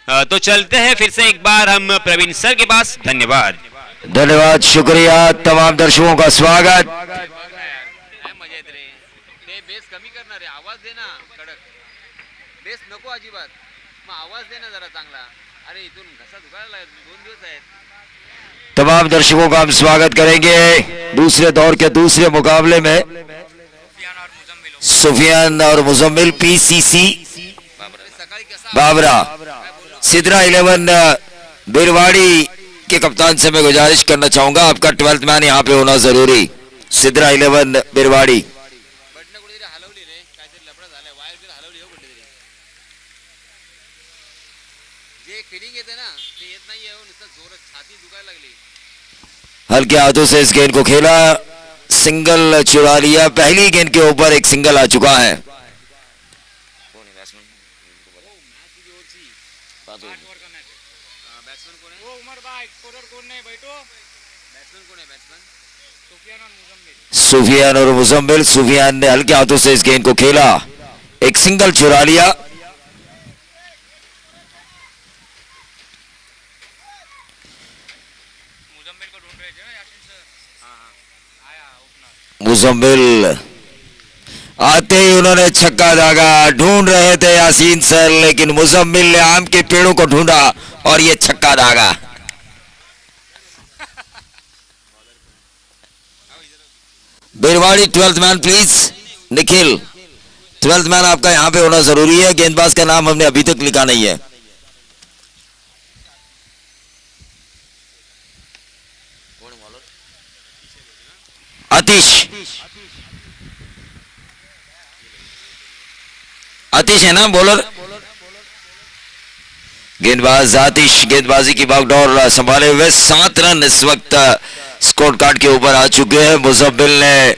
तो चलते हैं फिर से एक बार हम प्रवीण सर के पास। धन्यवाद। धन्यवाद, शुक्रिया, तमाम दर्शकों का स्वागत। बेस कमी करणार आहे, आवाज दे ना कडक, बेस नको अजिबात, मग आवाज दे ना जरा चांगला। अरे इथून घसा दुखायला लागला, 2 दिवस आहेत। तमाम दर्शकों का हम स्वागत करेंगे दूसरे दौर के दूसरे मुकाबले में। सुफियान और मुजम्मिल पीसीसी बाबरा। सिद्रा 11 बिरवाड़ी के कप्तान से मैं गुजारिश करना चाहूंगा, आपका 12th मैन यहाँ पे होना जरूरी। सिद्रा 11 बिरवाड़ी। हल्के हाथों से इस गेंद को खेला, सिंगल चुरा लिया। पहली गेंद के ऊपर एक सिंगल आ चुका है। सुफियान और मुजम्मिल। सुफियान ने हल्के हाथों से इस गेंद को खेला, एक सिंगल चुरा लिया। मुजम्मिल आते ही उन्होंने छक्का दागा। ढूंढ रहे थे यासीन सर, लेकिन मुजम्मिल ने आम के पेड़ों को ढूंढा और ये छक्का दागा। बिरवाड़ी 12th man please. Nikhil 12th man आपका यहां पे होना जरूरी है। गेंदबाज का नाम हमने अभी तक लिखा नहीं है। आतिश, आतिश है ना बॉलर। गेंदबाज आतिश गेंदबाजी की बागडोर संभाले हुए 7 रन इस वक्त स्कोर कार्ड के ऊपर आ चुके हैं। मुजम्मिल ने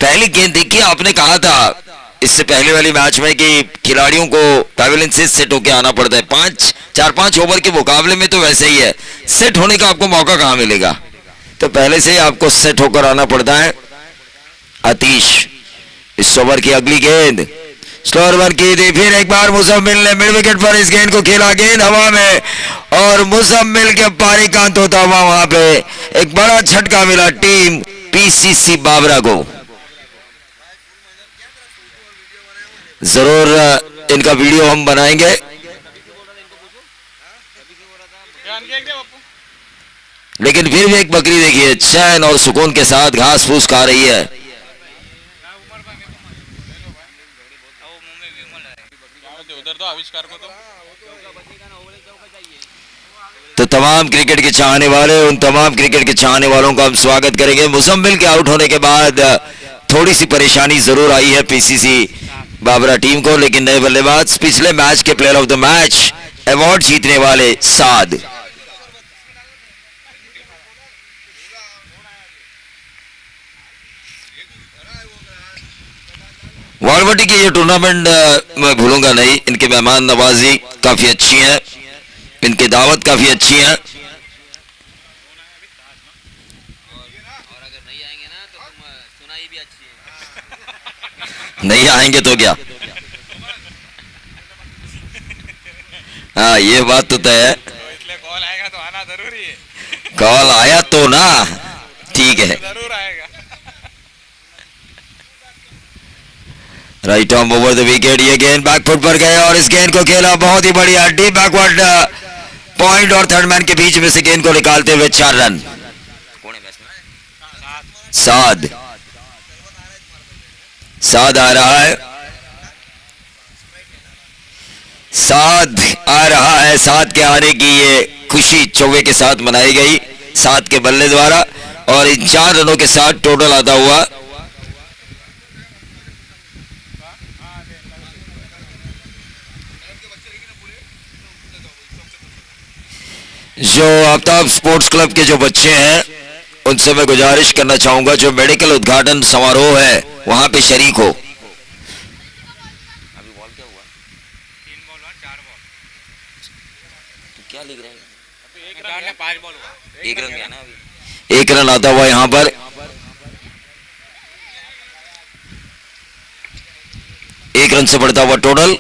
पहली गेंद देखी, आपने कहा था इससे पहले वाली मैच में कि खिलाड़ियों को पैवेलियन से सेट होकर आना पड़ता है। 4-5 ओवर के मुकाबले में तो वैसे ही है, सेट होने का आपको मौका कहां मिलेगा, तो पहले से ही आपको सेट होकर आना पड़ता है। आतिश इस ओवर की अगली गेंद स्लोअर वन की थी, फिर एक बार मुजम्मिल ने मिड विकेट पर इस गेंद को खेला। गेंद हवा में और मुजम्मिल के पारी कांत होता हुआ वहां पे एक बड़ा झटका मिला टीम पीसीसी बाबरा को। जरूर इनका वीडियो हम बनाएंगे। लेकिन फिर भी एक बकरी देखिए चैन और सुकून के साथ घास फूस खा रही है। तो तमाम क्रिकेट के चाहने वाले, उन तमाम क्रिकेट के चाहने वालों का हम स्वागत करेंगे। मुजम्मिल के आउट होने के बाद थोड़ी सी परेशानी जरूर आई है पीसीसी बाबरा टीम को, लेकिन नए बल्लेबाज पिछले मैच के player of the match award जीतने वाले साद। वालवटी की ये टूर्नामेंट मैं भूलूंगा नहीं। इनके मेहमान नवाजी काफी अच्छी है, इनकी दावत काफी अच्छी है। और अगर नहीं आएंगे ना तो सुनाई भी अच्छी है। नहीं आएंगे तो क्या, हाँ ये बात तो तय है। इसलिए कॉल आएगा तो आना जरूरी है। कॉल आया तो ना, ठीक है। जरूर आएगा। Right arm over the wicket. ये गेंद बैकफुट पर गया और इस गेंद को खेला बहुत ही बढ़िया डीप बैकवर्ड पॉइंट और थर्ड मैन के बीच में से गेंद को निकालते हुए 4 रन। साद आ रहा है, साद आ रहा है। साद के आने की ये खुशी चौवे के साथ मनाई गई साद के बल्ले द्वारा, और इन 4 रनों के साथ टोटल आता हुआ जो आफ्ताब स्पोर्ट्स क्लब के जो बच्चे हैं उनसे मैं गुजारिश करना चाहूंगा जो मेडिकल उद्घाटन समारोह है वहां पे शरीक हो। अभी बॉल क्या हुआ? 3 बॉल हुआ, 4 बॉल। तो क्या लिख रहे हैं? एक रन में 5 बॉल हुआ, 1 रन गया ना अभी। 1 रन आता हुआ यहां पर। 1 रन से बढ़ता हुआ टोटल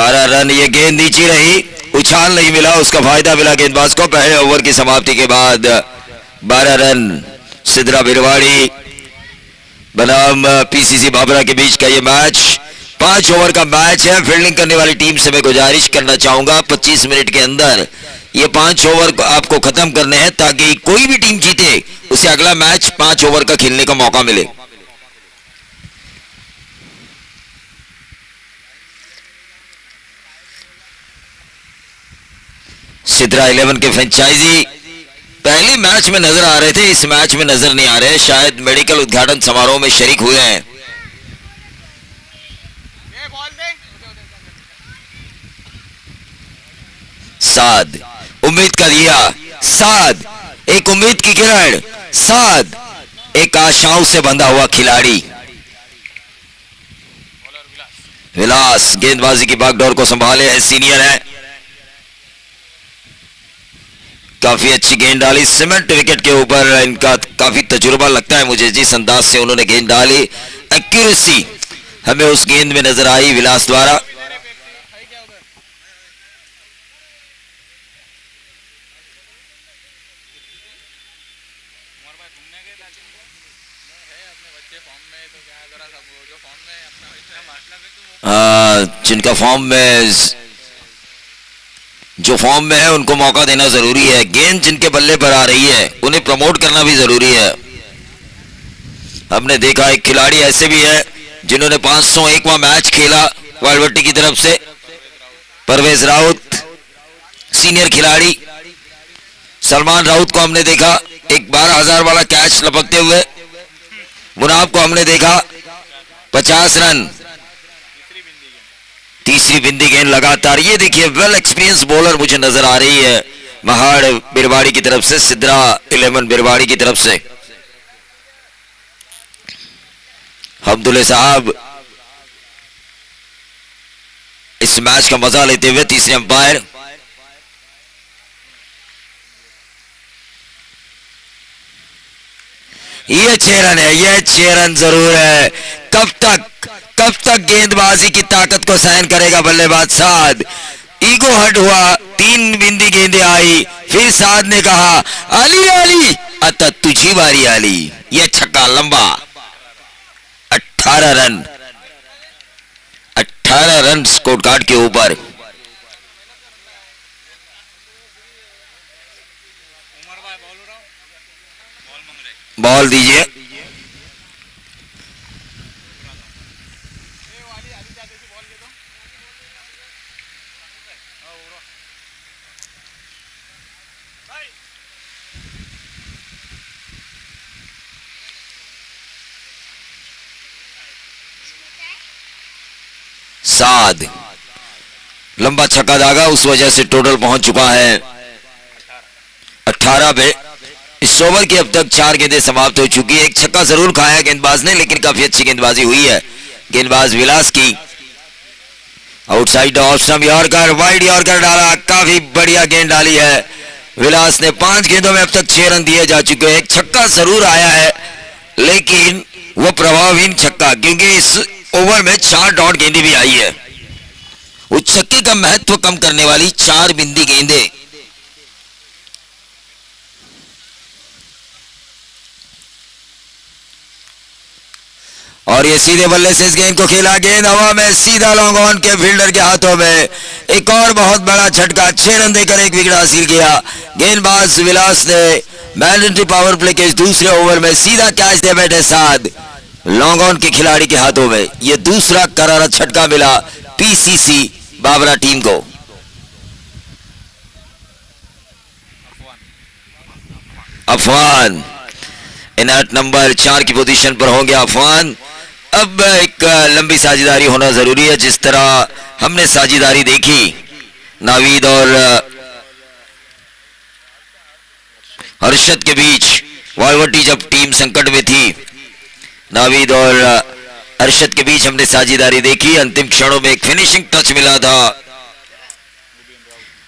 12 रन। ये गेंद नीचे रही, उछाल नहीं मिला, उसका फायदा मिला गेंदबाज को। पहले ओवर की समाप्ति के बाद 12 रन। सिद्रा बिरवाड़ी बनाम पीसीसी बाबरा के बीच का ये मैच 5 ओवर का मैच है। फील्डिंग करने वाली टीम से मैं गुजारिश करना चाहूंगा 25 मिनट के अंदर ये 5 ओवर को आपको खत्म करने हैं, ताकि कोई भी टीम जीते उसे अगला मैच 5 ओवर का खेलने का मौका मिले। सिद्रा 11 के फ्रेंचाइजी पहले मैच में नजर आ रहे थे, इस मैच में नजर नहीं आ रहे, शायद मेडिकल उद्घाटन समारोह में शरीक हुए हैं। साद उम्मीद का दिया, साद एक उम्मीद की किरण, साद एक आशाओं से बंधा हुआ खिलाड़ी। विलास गेंदबाजी की बागडोर को संभाले है, सीनियर है, काफी अच्छी गेंद डाली सीमेंट विकेट के ऊपर। इनका काफी तजुर्बा लगता है मुझे, जिस अंदाज से उन्होंने गेंद डाली, एक्यूरेसी हमें उस गेंद में नजर आई विलास द्वारा। जिनका फॉर्म में जो फॉर्म में है उनको मौका देना जरूरी है। गेंद जिनके बल्ले पर आ रही है उन्हें प्रमोट करना भी जरूरी है। हमने देखा एक खिलाड़ी ऐसे भी है जिन्होंने 501वां मैच खेला वालवट्टी की तरफ से, परवेज राउत सीनियर खिलाड़ी। सलमान राउत को हमने देखा एक 12,000 वाला कैच लपकते हुए। मुनाब को हमने देखा 50 रन, तीसरी बिंदी गेंद लगातार। ये देखिए वेल एक्सपीरियंस बॉलर मुझे नजर आ रही है महाड़ बिरवाड़ी की तरफ से, सिद्रा 11 बिरवाड़ी की तरफ से। अब्दुल्ला साहब इस मैच का मजा लेते हुए तीसरे अंपायर। ये 6 रन है, ये 6 रन जरूर है। कब तक गेंदबाजी की ताकत को सहन करेगा बल्लेबाज साद। ईगो हट हुआ, 3 बिंदी गेंदें आई, फिर साद ने कहा अली अली अत तुझी बारी अली। यह छक्का लंबा, 18 रन, 18 रन स्कोर कार्ड के ऊपर। बॉल दीजिए। साद लंबा छक्का दागा, उस वजह से टोटल पहुंच चुका है 18 पे। इस ओवर की अब तक 4 गेंदें समाप्त हो चुकी है। एक छक्का जरूर खाया गेंदबाज ने, लेकिन काफी अच्छी गेंदबाजी हुई है गेंदबाज विलास की। Outside off stump yorker, wide yorker डाला, काफी बढ़िया गेंद डाली है विलास ने। 5 गेंदों में अब तक 6 रन दिए जा चुके हैं। एक छक्का जरूर आया है, लेकिन वो प्रभावहीन छक्का, क्योंकि इस ओवर में 4 डॉट गेंदें भी आई है। उस छक्के का महत्व कम करने वाली 4 बिंदी गेंदें। और ये सीधे बल्ले से इस गेंद को खेला, गेंद हवा में सीधा लॉन्ग ऑन के फील्डर के हाथों में। एक और बहुत बड़ा झटका, 6 रन देकर 1 विकेट हासिल किया गेंदबाज विलास ने। मैंडेटरी पावर प्ले के इस दूसरे ओवर में सीधा कैच दे बैठे साद लॉन्ग ऑन के खिलाड़ी के हाथों में। यह दूसरा करारा झटका मिला पीसीसी बाबरा टीम को। अफवान इनहट नंबर 4 की पोजीशन पर होंगे अफवान। अब एक लंबी साझेदारी होना जरूरी है। जिस तरह हमने साझेदारी देखी नावीद और हर्षद के बीच, वालवट्टी जब टीम संकट में थी, नावीद और अरशद के बीच हमने साझेदारी देखी। अंतिम क्षणों में एक फिनिशिंग टच मिला था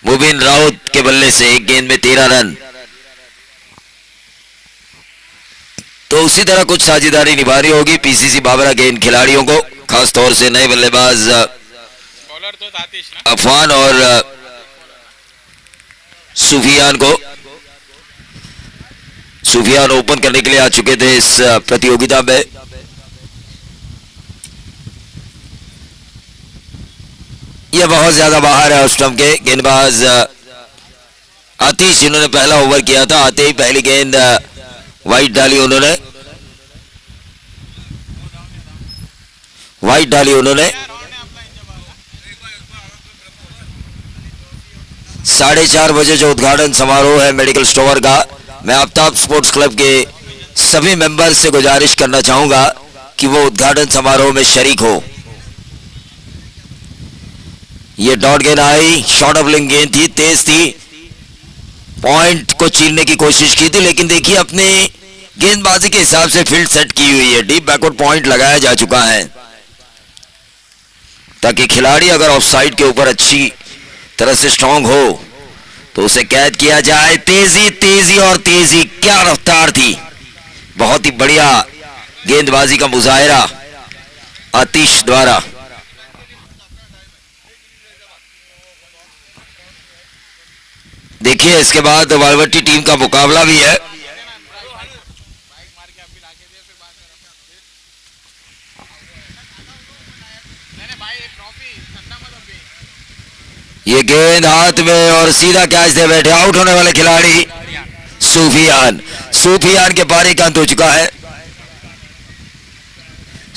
मुबीन राउत के बल्ले से, 1 गेंद में 13 रन। तो उसी तरह कुछ साझेदारी निभानी होगी पीसीसी बाबरा के इन खिलाड़ियों को, खासतौर से नए बल्लेबाज बॉलर तो आतिश ना। अफवान और सूफियान को, सूफियान ओपन करने के लिए आ चुके थे इस प्रतियोगिता में। यह बहुत ज्यादा बाहर है स्टंप के। गेंदबाज आतिश जिन्होंने पहला ओवर किया था, आते ही पहली गेंद वाइड डाली उन्होंने, वाइड डाली उन्होंने। 4:30 बजे जो उद्घाटन समारोह है मेडिकल स्टोर का, मैं आफ्ताब स्पोर्ट्स क्लब के सभी मेंबर से गुजारिश करना चाहूंगा कि वो उद्घाटन समारोह में शरीक हो। ये डॉट गेंद आई, शॉर्ट ऑफ लिंक गेंद थी, तेज थी, पॉइंट को छीनने की कोशिश की थी, लेकिन देखिए अपने गेंदबाजी के हिसाब से फील्ड सेट की हुई है। डीप बैकवर्ड पॉइंट लगाया जा चुका है ताकि खिलाड़ी अगर ऑफ साइड के ऊपर अच्छी तरह से स्ट्रांग हो तो उसे कैद किया जाए। तेजी तेजी और तेजी, क्या रफ्तार थी, बहुत ही बढ़िया गेंदबाजी का मुजाहिरा आतिश द्वारा। देखिए इसके बाद वालवट्टी टीम का मुकाबला भी है। ये गेंद हाथ में और सीधा कैच दे बैठे आउट होने वाले खिलाड़ी सूफियान। सूफियान के पारी का अंत हो चुका है,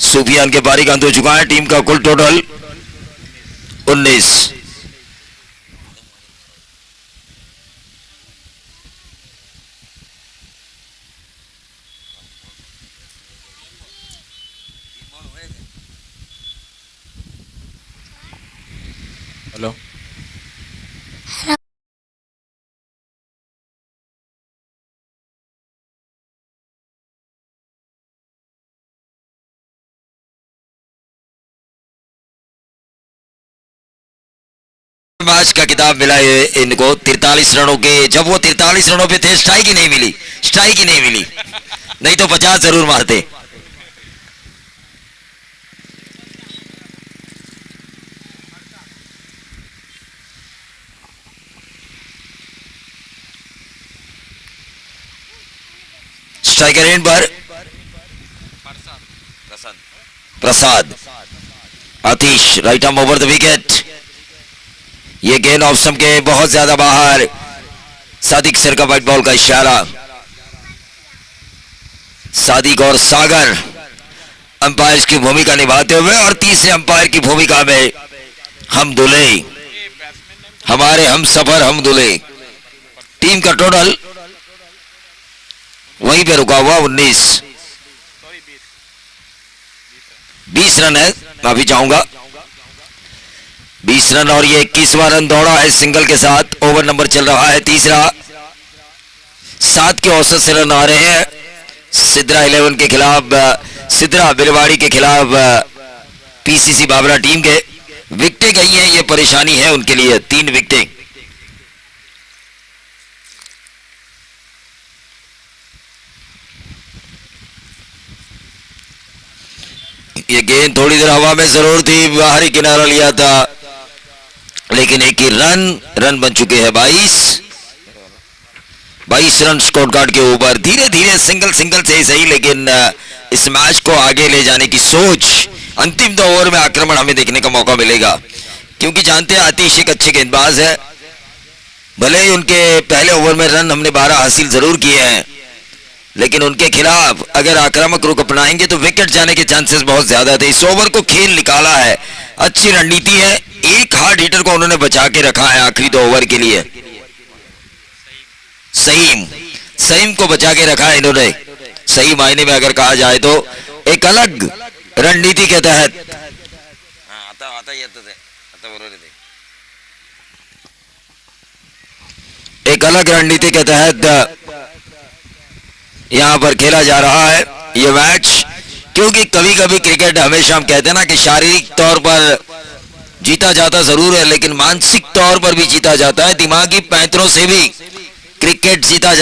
सूफियान के पारी का अंत हो चुका है। टीम का कुल टोटल 19। हेलो, मैच का किताब मिला है इनको 43 रनों के। जब वो 43 रनों पे थे स्ट्राइक ही नहीं मिली, स्ट्राइक ही नहीं मिली, नहीं तो 50 जरूर मारते। स्ट्राइकर एंड पर Prasad, Atish right arm over the wicket. ये गेंद ऑफ स्टंप के बहुत ज्यादा बाहर। सादिक सर का व्हाइट बॉल का इशारा। सादिक और सागर अंपायर की भूमिका निभाते हुए और तीसरे अंपायर की भूमिका में हम दुले, हमारे हम सफर हम दुले। टीम का टोटल वहीं पे रुका हुआ 19, 20 रन है, माफी चाहूंगा 20 रन। और ये 21वां रन दौड़ा है सिंगल के साथ। ओवर नंबर चल रहा है तीसरा। 7 के औसत से रन आ रहे हैं सिद्रा 11 के खिलाफ, सिद्रा बिलवाड़ी के खिलाफ पीसीसी बाबरा टीम के। विकेटें गई हैं, ये परेशानी है उनके लिए। 3 विकेटें। ये गेंद थोड़ी देर हवा में जरूर थी, बाहरी किनारा लिया था, लेकिन एक ही रन बन चुके हैं 22 रन स्कोर कार्ड के ऊपर। धीरे धीरे सिंगल से ही सही, लेकिन इस मैच को आगे ले जाने की सोच। अंतिम 2 ओवर में आक्रमण हमें देखने का मौका मिलेगा, क्योंकि जानते हैं आतिश एक अच्छे गेंदबाज है। भले ही उनके पहले ओवर में रन हमने 12 हासिल जरूर किए हैं, लेकिन उनके खिलाफ अगर आक्रामक रुख अपनाएंगे तो विकेट जाने के चांसेस बहुत ज्यादा थे। इस ओवर को खेल निकाला है, अच्छी रणनीति है। एक हार्ड हिटर को उन्होंने बचा के रखा है आखिरी 2 ओवर के लिए। सईम को बचा के रखा है इन्होंने, सही मायने में अगर कहा जाए तो। एक अलग रणनीति के तहत यहां पर खेला जा रहा है यह मैच, क्योंकि कभी कभी क्रिकेट हमेशा हम कहते हैं ना कि शारीरिक तौर पर जीता जाता जरूर है, लेकिन मानसिक तौर पर भी जीता जाता है। दिमागी पैंतरों से भी क्रिकेट जीता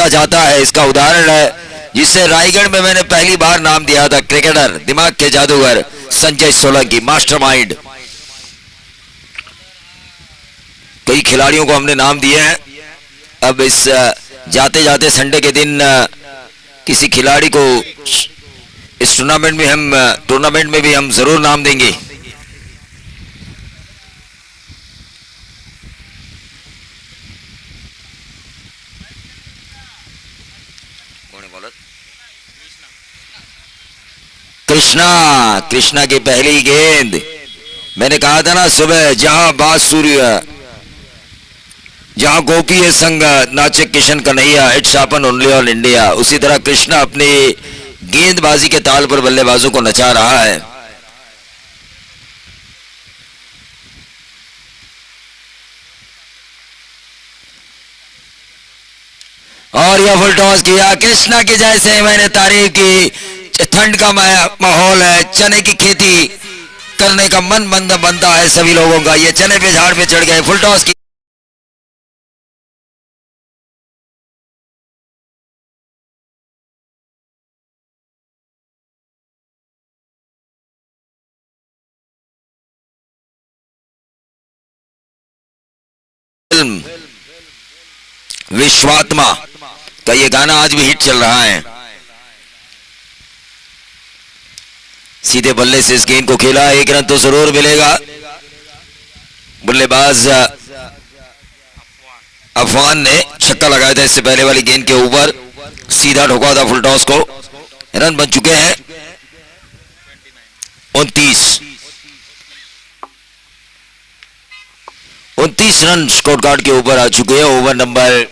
जाता है। इसका उदाहरण है जिसे रायगढ़ में मैंने पहली बार नाम दिया था, क्रिकेटर दिमाग के जादूगर संजय सोलंकी, मास्टरमाइंड। खिलाड़ियों को हमने नाम दिए हैं। अब इस जाते जाते संडे के दिन किसी खिलाड़ी को इस टूर्नामेंट में भी हम जरूर नाम देंगे। कृष्णा की पहली गेंद, मैंने कहा था ना सुबह, जहां बात सूर्य, जहां गोपी है संग नाचे Kishan Kanhaiya, it's happen only on India. उसी तरह कृष्णा अपनी गेंदबाजी के ताल पर बल्लेबाजों को नचा रहा है। और यह फुल टॉस किया कृष्णा की, जैसे मैंने तारीफ की। ठंड का माहौल है, चने की खेती करने का मन बनता है सभी लोगों का। ये चने पे झाड़ पे चढ़ गए। फुल टॉस की विश्वात्मा का ये गाना आज भी हिट चल रहा है। सीधे बल्ले से इस गेंद को खेला, एक रन तो जरूर मिलेगा। बल्लेबाज अफवान ने छक्का लगाया था इससे पहले वाली गेंद के ऊपर, सीधा ठोका था फुल टॉस को। रन बन चुके हैं 29 रन स्कोर कार्ड के ऊपर आ चुके हैं। ओवर नंबर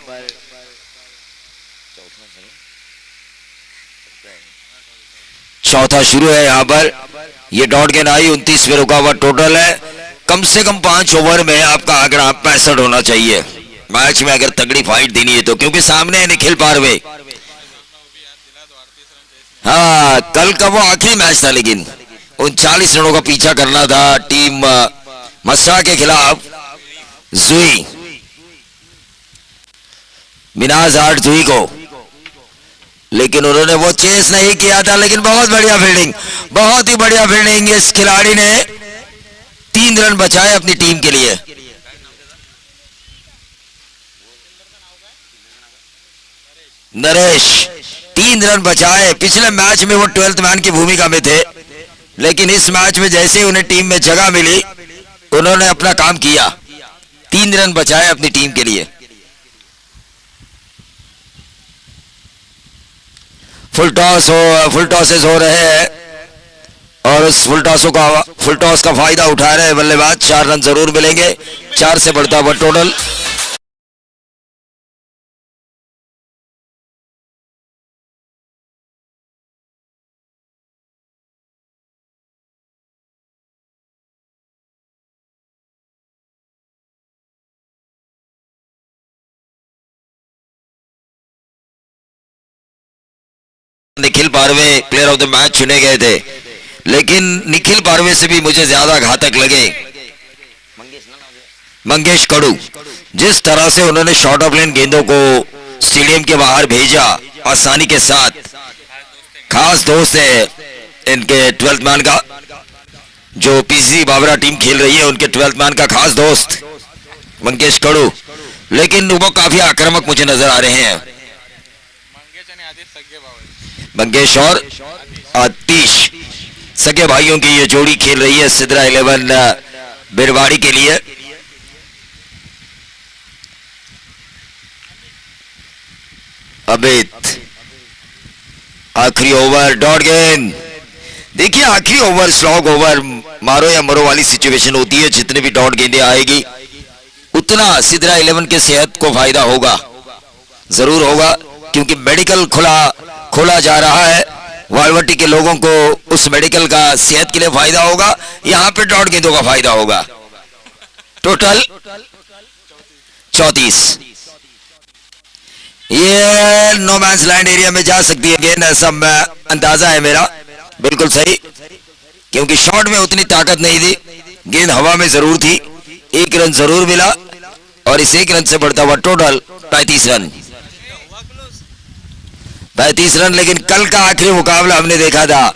4 शुरू है। यहां पर ये डॉट गेंद आई, 29 पे रुका हुआ टोटल है। कम से कम 5 ओवर में आपका आंकड़ा 65 होना चाहिए मैच में, अगर तगड़ी फाइट देनी है तो, क्योंकि सामने है निखिल पारवे। हाँ, कल का वो आखिरी मैच था, लेकिन 39 रनों का पीछा करना था टीम मसरा के खिलाफ। जुई मिनाज आर्ट जुई को, लेकिन उन्होंने वो चेस नहीं किया था। लेकिन बहुत बढ़िया फील्डिंग, बहुत ही बढ़िया फील्डिंग। इस खिलाड़ी ने 3 रन बचाए अपनी टीम के लिए। नरेश 3 रन बचाए। पिछले मैच में वो 12th मैन की भूमिका में थे, लेकिन इस मैच में जैसे ही उन्हें टीम में जगह मिली, उन्होंने अपना काम किया। 3 रन बचाए अपनी टीम के लिए। फुल टॉसेस हो रहे हैं और उस फुल टॉस का फायदा उठा रहे हैं बल्लेबाज। 4 रन जरूर मिलेंगे, 4 से बढ़ता हुआ total. Nikhil Parwe player of the match चुने गए थे, लेकिन निखिल पारवे से भी मुझे ज्यादा घातक लगे मंगेश कडू। जिस तरह से उन्होंने शॉर्ट ऑफ लेन गेंदों को स्टेडियम के बाहर भेजा आसानी के साथ। खास दोस्त है इनके 12th मैन का, जो पीसीसी बाबरा टीम खेल रही है, उनके 12th मैन का खास दोस्त मंगेश कडू। लेकिन वो काफी आक्रामक मुझे नजर आ रहे हैं। मंगेश और आतिश सगे भाइयों की ये जोड़ी खेल रही है सिद्रा 11 बिरवाड़ी के लिए। अमित आखिरी ओवर डॉट गेंद। देखिए, आखिरी ओवर स्लॉग ओवर, मारो या मरो वाली सिचुएशन होती है। जितने भी डॉट गेंदें आएगी उतना सिद्रा 11 के सेहत को फायदा होगा, जरूर होगा, क्योंकि मेडिकल खोला जा रहा है। वालवटी के लोगों को उस मेडिकल का सेहत के लिए फायदा होगा, यहां पे डॉट गेंदों का फायदा होगा। टोटल 34। ये नो मैंस लैंड एरिया में जा सकती है गेंद, ऐसा अंदाजा है मेरा। बिल्कुल सही, क्योंकि शॉट में उतनी ताकत नहीं थी, गेंद हवा में जरूर थी। 1 रन जरूर मिला और इस 1 रन से बढ़ता हुआ टोटल 35 रन। 35 रन। लेकिन कल का आखिरी मुकाबला हमने देखा था,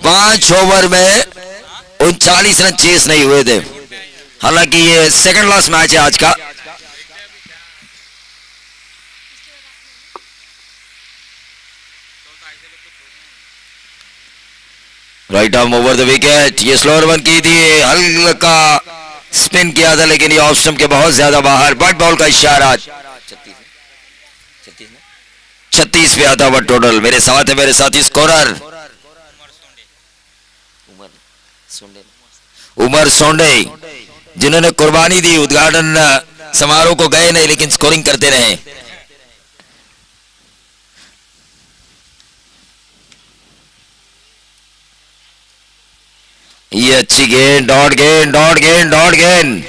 5 ओवर में 39 रन चेस नहीं हुए थे। हालांकि ये सेकंड लास्ट मैच है आज का, right arm over the wicket, ये स्लोअर वन की थी, हल्का स्पिन किया था लेकिन ये ऑफ स्टंप के बहुत ज्यादा बाहर। बट बॉल का इशारा 36 पे आता हुआ टोटल। मेरे साथ है मेरे साथी स्कोरर उमर सोंडे, जिन्होंने कुर्बानी दी, उद्घाटन समारोह को गए नहीं लेकिन स्कोरिंग करते रहे। ये अच्छी गेंद, डॉट गेंद, डॉट गेंद, डॉट गेंद।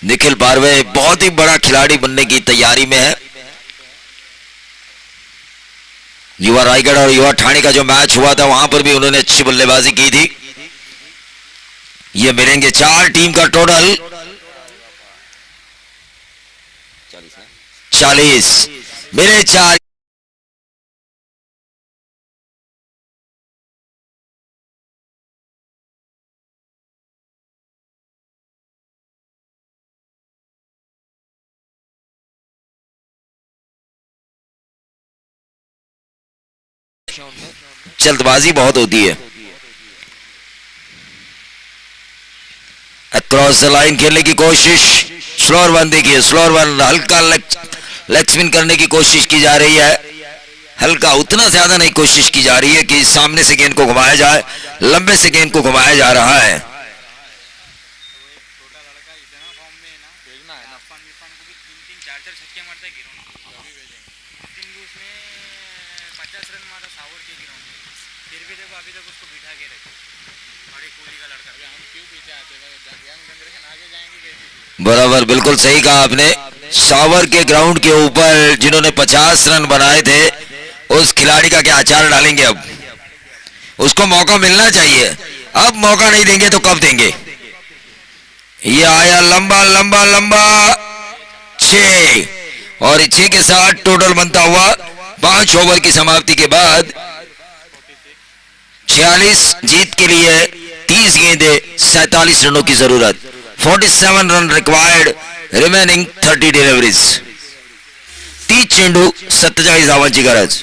निखिल बारवे बहुत ही बड़ा खिलाड़ी बनने की तैयारी में है। युवा रायगढ़ और युवा ठाणे का जो मैच हुआ था वहां पर भी उन्होंने अच्छी बल्लेबाजी की थी। ये मिलेंगे 4 टीम का टोटल 40 मेरे 4। जल्दबाजी बहुत होती है। अक्रॉस द लाइन खेलने की कोशिश, स्लोअर वन देखिए, स्लोअर वन हल्का लेग स्पिन करने की कोशिश की जा रही है। हल्का, उतना ज्यादा नहीं कोशिश की जा रही है कि सामने से गेंद को घुमाया जाए, लंबे से गेंद को घुमाया जा रहा है। बराबर, बिल्कुल सही कहा आपने। सावर के ग्राउंड के ऊपर जिन्होंने 50 रन बनाए थे उस खिलाड़ी का क्या आचार डालेंगे? अब उसको मौका मिलना चाहिए, अब मौका नहीं देंगे तो कब देंगे? ये आया लंबा लंबा लंबा 6 और 6 के साथ टोटल बनता हुआ 5 ओवर की समाप्ति के बाद 46 जीत के लिए 30 गेंदे 47 रनों की जरूरत। 47 रन रिक्वायर्ड, रिमेनिंग 30 डिलीवरीज। 30 चेंडू 47 धावांची गरज।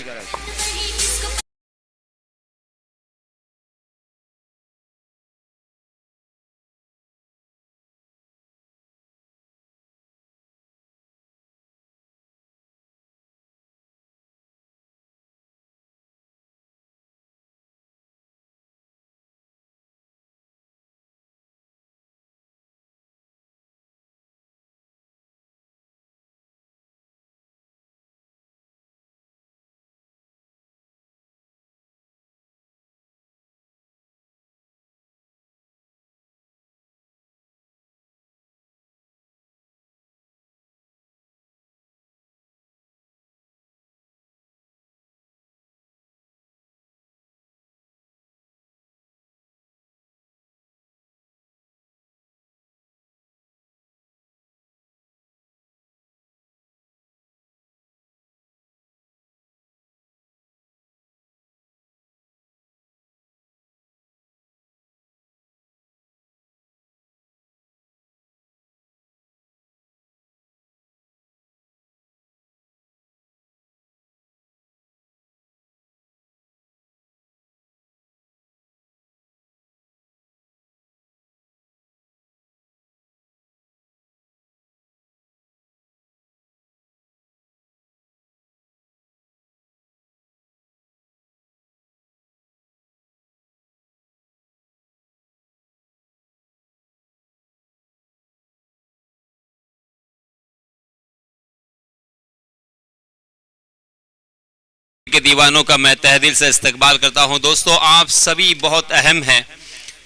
के दीवानों का मैं तहे दिल से इस्तकबाल करता हूं। दोस्तों, आप सभी बहुत अहम हैं,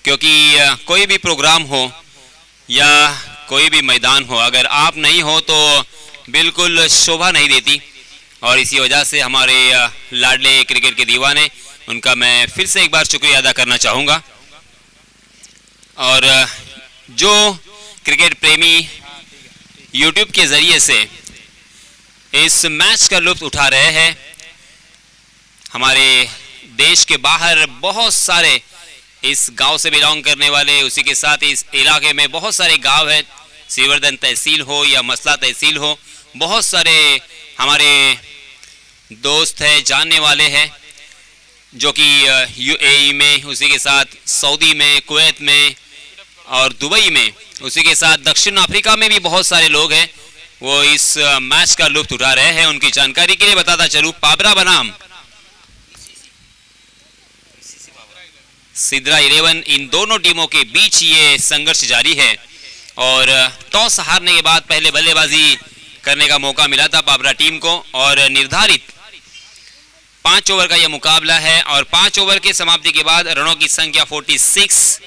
क्योंकि कोई भी प्रोग्राम हो या कोई भी मैदान हो, अगर आप नहीं हो तो बिल्कुल शोभा नहीं देती। और इसी वजह से हमारे लाडले क्रिकेट के दीवाने, उनका मैं फिर से एक बार शुक्रिया अदा करना चाहूँगा। और जो क्रिकेट प्रेमी यूट्यूब के ज़रिए से इस मैच का लुत्फ़ उठा रहे हैं, हमारे देश के बाहर बहुत सारे इस गांव से बिलोंग करने वाले, उसी के साथ इस इलाके में बहुत सारे गांव हैं, श्रीवर्धन तहसील हो या मसला तहसील हो, बहुत सारे हमारे दोस्त हैं, जानने वाले हैं, जो कि यूएई में, उसी के साथ सऊदी में, कुवैत में और दुबई में, उसी के साथ दक्षिण अफ्रीका में भी बहुत सारे लोग हैं, वो इस मैच का लुत्फ उठा रहे हैं। उनकी जानकारी के लिए बताता चलूं, पाबरा बनाम सिद्रा 11, इन दोनों टीमों के बीच ये संघर्ष जारी है और टॉस हारने के बाद पहले बल्लेबाजी करने का मौका मिला था पाबरा टीम को और निर्धारित 5 ओवर का यह मुकाबला है और 5 ओवर के समाप्ति के बाद रनों की संख्या 46,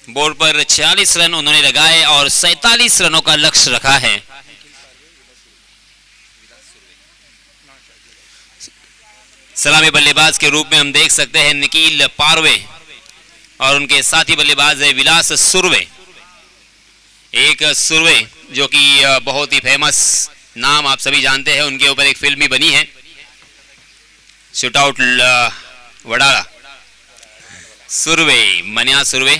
बोर्ड पर 46 रन उन्होंने लगाए और 47 रनों का लक्ष्य रखा है। सलामी बल्लेबाज के रूप में हम देख सकते हैं निखिल पारवे और उनके साथी बल्लेबाज है विलास सुरवे। एक सुरवे जो कि बहुत ही फेमस नाम आप सभी जानते हैं, उनके ऊपर एक फिल्म भी बनी है, शूटआउट वडाला। सुरवे, मनिया सुरवे,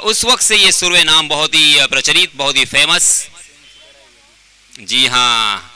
उस वक्त से ये सुरवे नाम बहुत ही प्रचलित, बहुत ही फेमस। जी हाँ,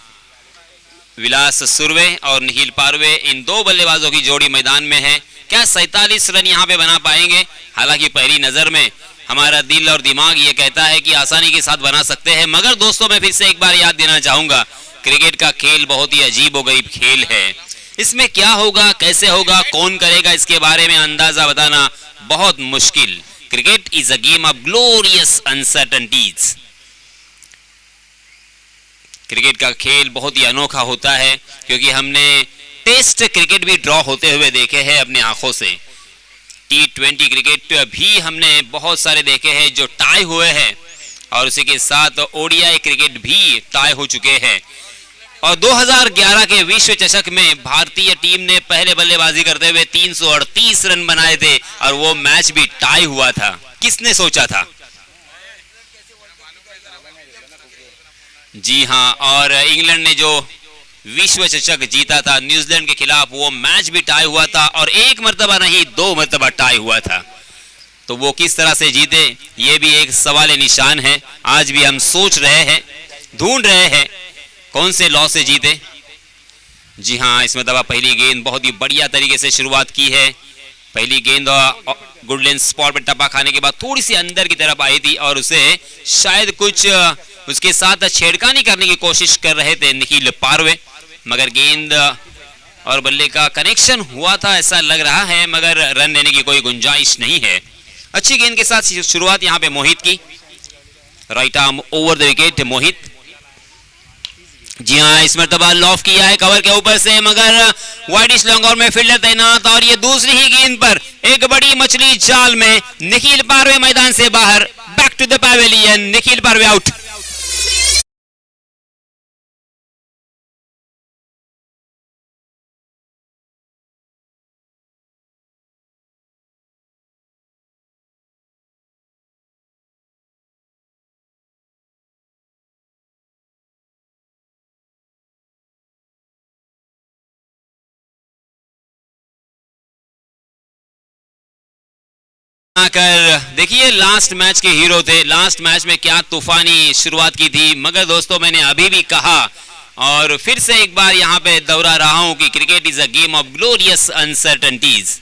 विलास सुरवे और निखिल पारवे, इन दो बल्लेबाजों की जोड़ी मैदान में है। क्या 47 रन यहाँ पे बना पाएंगे? हालांकि पहली नजर में हमारा दिल और दिमाग ये कहता है कि आसानी के साथ बना सकते हैं, मगर दोस्तों मैं फिर से एक बार याद देना चाहूंगा, क्रिकेट का खेल बहुत ही अजीब व गरीब खेल है। इसमें क्या होगा, कैसे होगा, कौन करेगा, इसके बारे में अंदाजा बताना बहुत मुश्किल। Cricket is a game of glorious uncertainties. Cricket का खेल बहुत ही अनोखा होता है क्योंकि हमने टेस्ट क्रिकेट भी ड्रॉ होते हुए देखे हैं अपने आंखों से। T20 क्रिकेट भी हमने बहुत सारे देखे हैं जो टाई हुए हैं और उसी के साथ ओडीआई क्रिकेट भी टाई हो चुके हैं। और 2011 के विश्व चषक में भारतीय टीम ने पहले बल्लेबाजी करते हुए 338 रन बनाए थे और वो मैच भी टाई हुआ था। किसने सोचा था? जी हाँ, और इंग्लैंड ने जो विश्व चषक जीता था न्यूजीलैंड के खिलाफ, वो मैच भी टाई हुआ था और एक मर्तबा नहीं 2 मर्तबा टाई हुआ था। तो वो किस तरह से जीते, ये भी एक सवाल निशान है। आज भी हम सोच रहे हैं, ढूंढ रहे हैं कौन से लॉ से जीते। जी हाँ, इसमें दबा पहली गेंद बहुत ही बढ़िया तरीके से शुरुआत की है। पहली गेंद गुडलैंड स्पॉट पर टप्पा खाने के बाद थोड़ी सी अंदर की तरफ आई थी और उसे शायद कुछ उसके साथ छेड़खानी करने की कोशिश कर रहे थे निखिल पारवे, मगर गेंद और बल्ले का कनेक्शन हुआ था ऐसा लग रहा है, मगर रन लेने की कोई गुंजाइश नहीं है। अच्छी गेंद के साथ शुरुआत यहाँ पे मोहित की, right arm over the wicket Mohit. जी हाँ, इस मर्तबा लॉफ किया है कवर के ऊपर से, मगर वाइडिश लॉन्ग ऑन में फील्डर तैनात और ये दूसरी ही गेंद पर एक बड़ी मछली जाल में निखिल पारवे मैदान से बाहर। Back to the pavilion, Nikhil Parve out. कर देखिए, लास्ट मैच के हीरो थे। लास्ट मैच में क्या तूफानी शुरुआत की थी, मगर दोस्तों मैंने अभी भी कहा और फिर से एक बार यहां पे दोहरा रहा हूं कि cricket is a game of glorious uncertainties.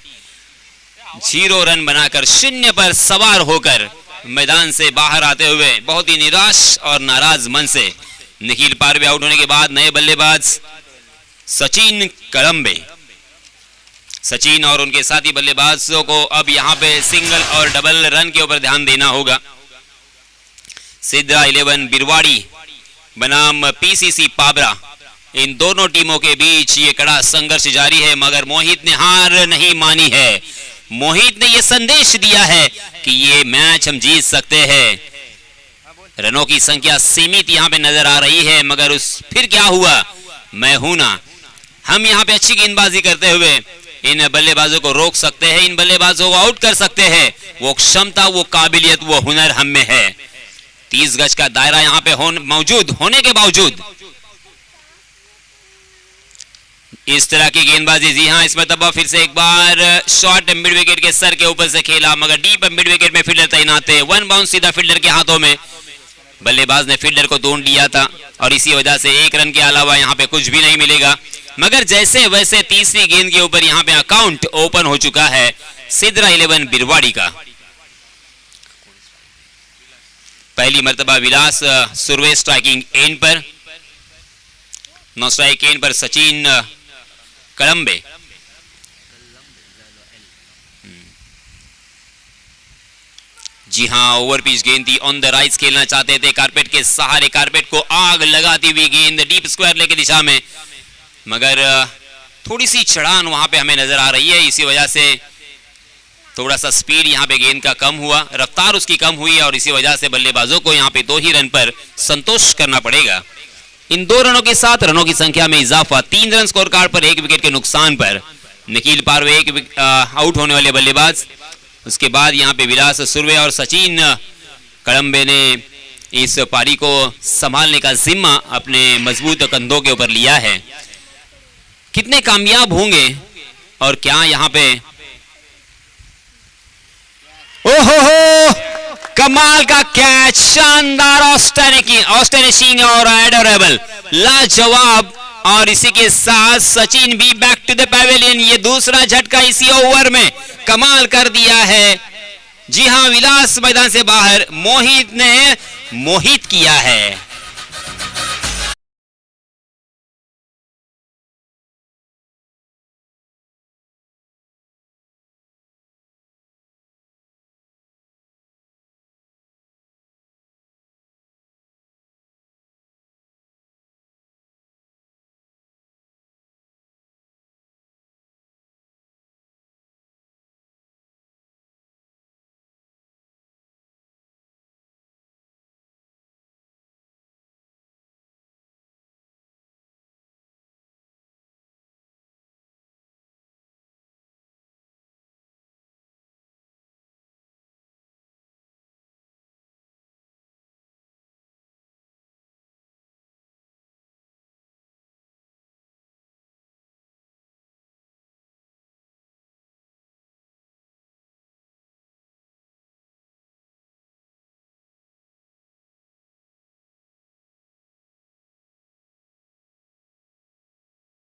0 run बनाकर 0 पर सवार होकर मैदान से बाहर आते हुए बहुत ही निराश और नाराज मन से निखिल पारवे आउट होने के बाद नए बल्लेबाज सचिन कलम्बे, सचिन और उनके साथी बल्लेबाजों को अब यहां पे सिंगल और डबल रन के ऊपर ध्यान देना होगा। सिद्रा 11 बिरवाड़ी बनाम पीसीसी पाबरा, इन दोनों टीमों के बीच ये कड़ा संघर्ष जारी है, मगर मोहित ने हार नहीं मानी है। मोहित ने यह संदेश दिया है कि ये मैच हम जीत सकते हैं। रनों की संख्या सीमित यहां पे नजर आ रही है, मगर फिर क्या हुआ, मैं हूं ना। हम यहां पे अच्छी गेंदबाजी करते हुए इन बल्लेबाजों को रोक सकते हैं, इन बल्लेबाजों को आउट कर सकते हैं। वो क्षमता, वो काबिलियत, वो हुनर हम में है। 30 गज का दायरा यहां पे मौजूद होने के बावजूद इस तरह की गेंदबाजी। जी हाँ, इस मरतबा फिर से एक बार शॉट मिड विकेट के सर के ऊपर से खेला, मगर डीप मिड विकेट में फील्डर तैनात थे। वन बाउंस सीधा फील्डर के हाथों में, बल्लेबाज ने फील्डर को ढूंढ लिया था और इसी वजह से एक रन के अलावा यहाँ पे कुछ भी नहीं मिलेगा। मगर जैसे वैसे तीसरी गेंद के ऊपर यहाँ पे अकाउंट ओपन हो चुका है सिद्रा 11 बिरवाड़ी का। पहली मर्तबा विलास सुरवे स्ट्राइकिंग एंड पर, नौ स्ट्राइक एंड पर सचिन कलम्बे। जी हाँ, ओवर पिच गेंद थी, ऑन द राइज खेलना चाहते थे, कारपेट के सहारे, कारपेट को आग लगाती हुई गेंद डीप स्क्वायर लेग की दिशा में, मगर थोड़ी सी चढ़ान वहां पे हमें नजर आ रही है। इसी वजह से थोड़ा सा स्पीड यहाँ पे गेंद का कम हुआ, रफ्तार उसकी कम हुई और इसी वजह से बल्लेबाजों को यहाँ पे 2 ही रन पर संतोष करना पड़ेगा। इन 2 रनों के साथ रनों की संख्या में इजाफा, 3 रन स्कोर कार्ड पर 1 विकेट के नुकसान पर निखिल पारवे आउट होने वाले बल्लेबाज। उसके बाद यहाँ पे विलास सुरवे और सचिन कड़म्बे ने इस पारी को संभालने का जिम्मा अपने मजबूत कंधों के ऊपर लिया है। कितने कामयाब होंगे और क्या यहाँ पे, ओहो कमाल का कैच, शानदार ऑस्टेनिशिंग और एडोरेबल, लाजवाब। और इसी के साथ सचिन भी बैक टू द पैवेलियन, ये दूसरा झटका इसी ओवर में कमाल कर दिया है। जी हां, विलास मैदान से बाहर, मोहित ने मोहित किया है।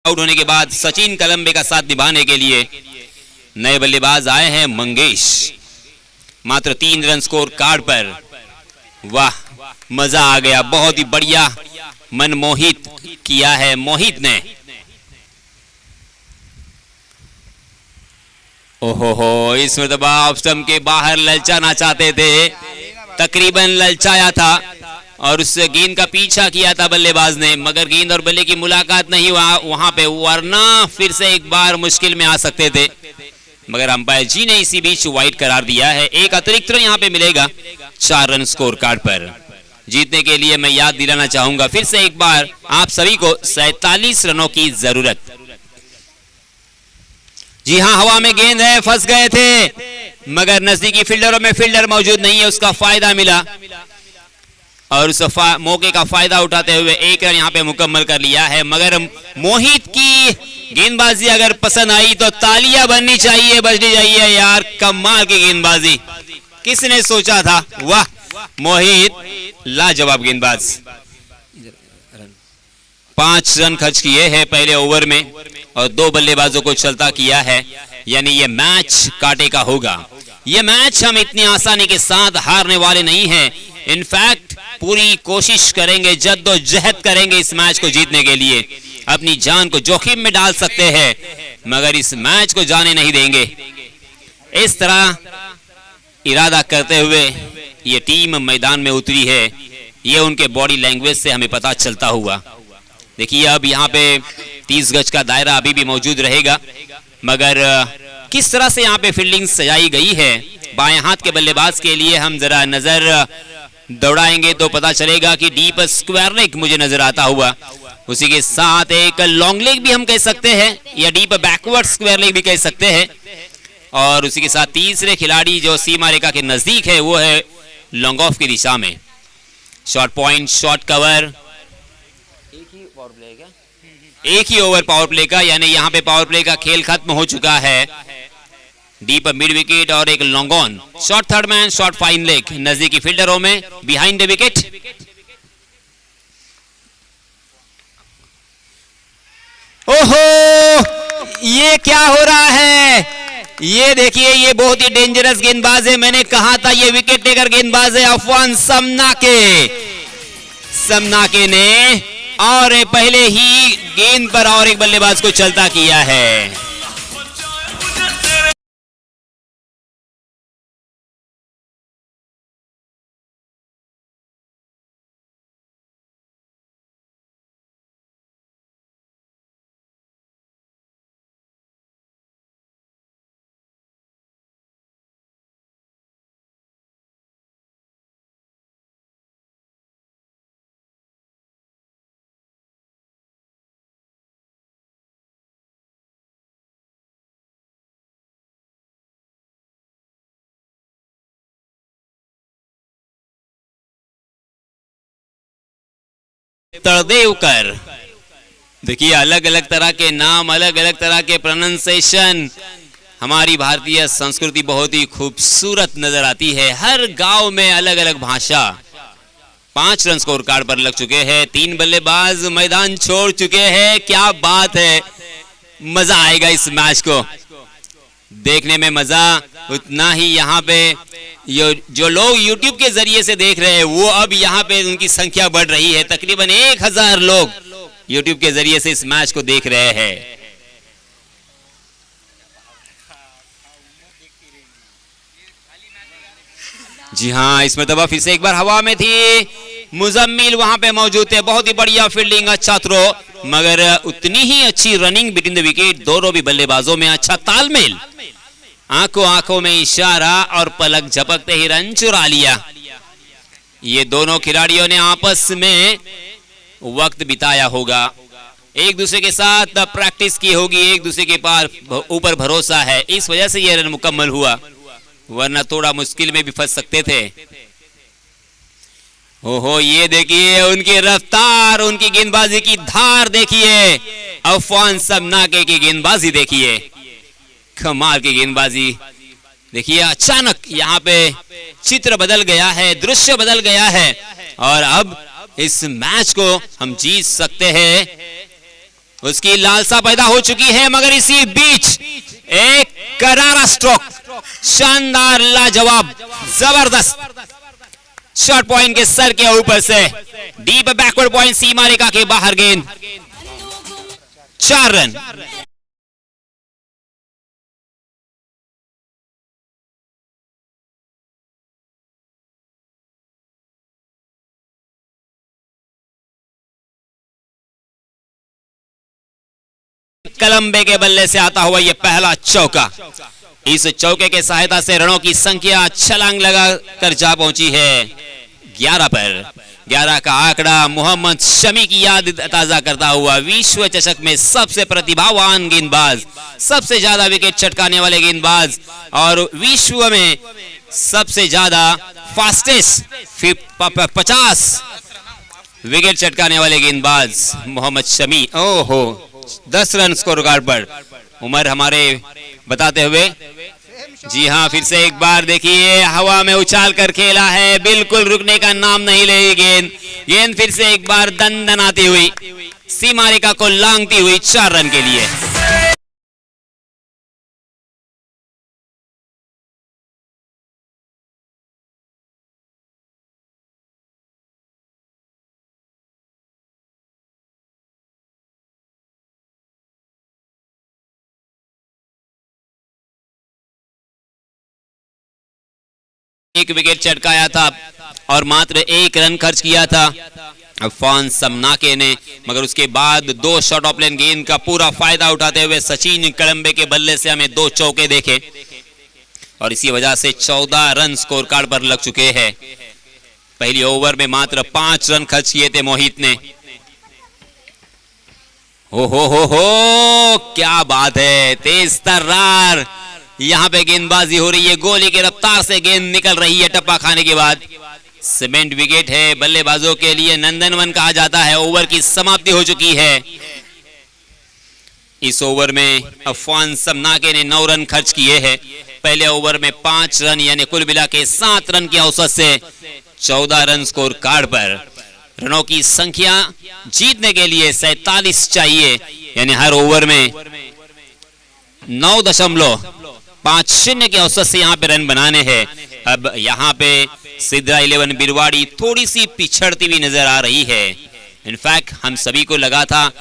आउट होने के बाद सचिन कलम्बे का साथ निभाने के लिए नए बल्लेबाज आए हैं मंगेश, मात्र 3 रन स्कोर कार्ड पर। वाह, मजा आ गया, बहुत ही बढ़िया मनमोहित किया है मोहित ने। ओहो, इस मरतबा ऑफ स्टंप के बाहर ललचाना चाहते थे, तकरीबन ललचाया था और उस गेंद का पीछा किया था बल्लेबाज ने, मगर गेंद और बल्ले की मुलाकात नहीं हुआ वहां पे, वरना फिर से एक बार मुश्किल में आ सकते थे। मगर अंपायर जी ने इसी बीच वाइड करार दिया है। एक अतिरिक्त रन यहां पे मिलेगा 4 रन स्कोर कार्ड पर। जीतने के लिए मैं याद दिलाना चाहूंगा फिर से एक बार आप सभी को 47 रनों की जरूरत। जी हां, हवा में गेंद है, फंस गए थे, मगर नजदीकी फील्डरों में फील्डर मौजूद नहीं है, उसका फायदा मिला और उस मौके का फायदा उठाते हुए 1 रन यहाँ पे मुकम्मल कर लिया है। मगर मोहित की गेंदबाजी अगर पसंद आई तो तालियां बननी चाहिए, बजनी चाहिए यार, कमाल की गेंदबाजी, किसने सोचा था। वाह मोहित, लाजवाब गेंदबाज। 5 रन खर्च किए हैं पहले ओवर में और 2 बल्लेबाजों को चलता किया है, यानी ये मैच कांटे का होगा। ये मैच हम इतनी आसानी के साथ हारने वाले नहीं हैं। इनफैक्ट पूरी कोशिश करेंगे, जद्दोजहद करेंगे इस मैच को जीतने के लिए, अपनी जान को जोखिम में डाल सकते हैं मगर इस मैच को जाने नहीं देंगे। इस तरह इरादा करते हुए ये टीम मैदान में उतरी है, ये उनके बॉडी लैंग्वेज से हमें पता चलता हुआ। देखिए अब यहाँ पे 30 गज का दायरा अभी भी मौजूद रहेगा, मगर किस तरह से यहाँ पे फील्डिंग सजाई गई है बाएं हाथ के बल्लेबाज के लिए, हम जरा नजर दौड़ाएंगे तो पता चलेगा कि डीप स्क्वायर लेग मुझे नजर आता हुआ, उसी के साथ एक लॉन्ग लेग भी हम कह सकते हैं या डीप बैकवर्ड स्क्वायर लेग भी कह सकते हैं, और उसी के साथ तीसरे खिलाड़ी जो सीमा रेखा के नजदीक है वो है लॉन्ग ऑफ की दिशा में। शॉर्ट पॉइंट, शॉर्ट कवर, एक ही पावर प्ले है क्या? एक ही ओवर पावर प्ले का, यानी यहाँ पे पावर प्ले का खेल खत्म हो चुका है। डीप मिड विकेट और एक long on, short third man, short fine leg नजदीकी फील्डरों में, बिहाइंड द विकेट। ओहो, ये क्या हो रहा है? ये देखिए, ये बहुत ही डेंजरस गेंदबाज है। मैंने कहा था ये विकेट टेकर गेंदबाज है अफवान समनाके। समनाके ने और पहले ही गेंद पर और एक बल्लेबाज को चलता किया है। तड़देवकर, देखिए अलग अलग तरह के नाम, अलग अलग तरह के प्रोनाउंसिएशन। हमारी भारतीय संस्कृति बहुत ही खूबसूरत नजर आती है। हर गांव में अलग अलग भाषा। 5 रन स्कोर कार्ड पर लग चुके हैं, 3 बल्लेबाज मैदान छोड़ चुके हैं। क्या बात है, मजा आएगा इस मैच को देखने में। मजा उतना ही यहाँ पे जो लोग YouTube के जरिए से देख रहे हैं, वो अब यहाँ पे उनकी संख्या बढ़ रही है। तकरीबन 1000 लोग YouTube के जरिए से इस मैच को देख रहे हैं। जी हाँ, इसमें तब फिर से एक बार हवा में थी। मुजम्मिल वहां पे मौजूद थे। बहुत ही बढ़िया फील्डिंग, अच्छा थ्रो, मगर उतनी ही अच्छी रनिंग बिटवीन द विकेट। दोनों भी बल्लेबाजों में अच्छा तालमेल, आंखों आंखों में इशारा और पलक झपकते ही रन चुरा लिया। ये दोनों खिलाड़ियों ने आपस में वक्त बिताया होगा, एक दूसरे के साथ प्रैक्टिस की होगी, एक दूसरे के पार ऊपर भरोसा है, इस वजह से ये रन मुकम्मल हुआ, वरना थोड़ा मुश्किल में भी फंस सकते थे। ओहो, ये देखिए उनकी रफ्तार, उनकी गेंदबाजी की धार देखिए। अफवान समनाके की गेंदबाजी देखिए, कमाल की गेंदबाजी देखिए। अचानक यहाँ पे चित्र बदल गया है, दृश्य बदल गया है, और अब इस मैच को हम जीत सकते हैं, उसकी लालसा पैदा हो चुकी है। मगर इसी बीच एक करारा स्ट्रोक, शानदार, लाजवाब, जबरदस्त शॉर्ट पॉइंट के सर के ऊपर से डीप बैकवर्ड पॉइंट, सीमा रेखा के बाहर गेंद, 4 रन। कलंबे के बल्ले से आता हुआ यह पहला चौका। इस चौके के सहायता से रनों की संख्या छलांग लगा कर जा पहुंची है 11 पर। 11 का आंकड़ा मोहम्मद शमी की याद ताजा करता हुआ विश्व चषक में सबसे प्रतिभावान गेंदबाज, सबसे ज्यादा विकेट चटकाने वाले गेंदबाज और विश्व में सबसे ज्यादा फास्टेस्ट 50 विकेट चटकाने वाले गेंदबाज मोहम्मद शमी। ओहो, 10 रन स्कोर कार्ड पर। उमर हमारे बताते हुए, जी हाँ, फिर से एक बार देखिए हवा में उछाल कर खेला है, बिल्कुल रुकने का नाम नहीं ले गेंद। गेंद फिर से एक बार दंदनाती हुई, सीमा रेखा को लांघती हुई 4 रन के लिए। एक विकेट चटकाया था और मात्र 1 रन खर्च किया था अफवान समनाके ने, मगर उसके बाद 2 शॉर्ट ऑफ लेन गेंद का पूरा फायदा उठाते हुए सचिन कलंबे के बल्ले से हमें 2 चौके देखे और इसी वजह से 14 रन स्कोर कार्ड पर लग चुके हैं। पहली ओवर में मात्र 5 रन खर्च किए थे मोहित ने। हो क्या बात है, तेज तर्रार यहाँ पे गेंदबाजी हो रही है, गोली की रफ्तार से गेंद निकल रही है टप्पा खाने के बाद। सीमेंट विकेट है, बल्लेबाजों के लिए नंदनवन कहा जाता है। ओवर की समाप्ति हो चुकी है, इस ओवर में अफवान समनाके ने 9 रन खर्च किए हैं। पहले ओवर में 5 रन यानी कुल मिला के 7 रन की औसत से 14 रन स्कोर कार्ड पर। रनों की संख्या जीतने के लिए 47 चाहिए, यानी हर ओवर में 9.50 की औसत से यहाँ पे रन बनाने हैं। अब यहाँ पे सिद्रा 11 बिरवाड़ी थोड़ी सी पिछड़ती हुई नजर आ रही है। इनफैक्ट हम सभी को लगा था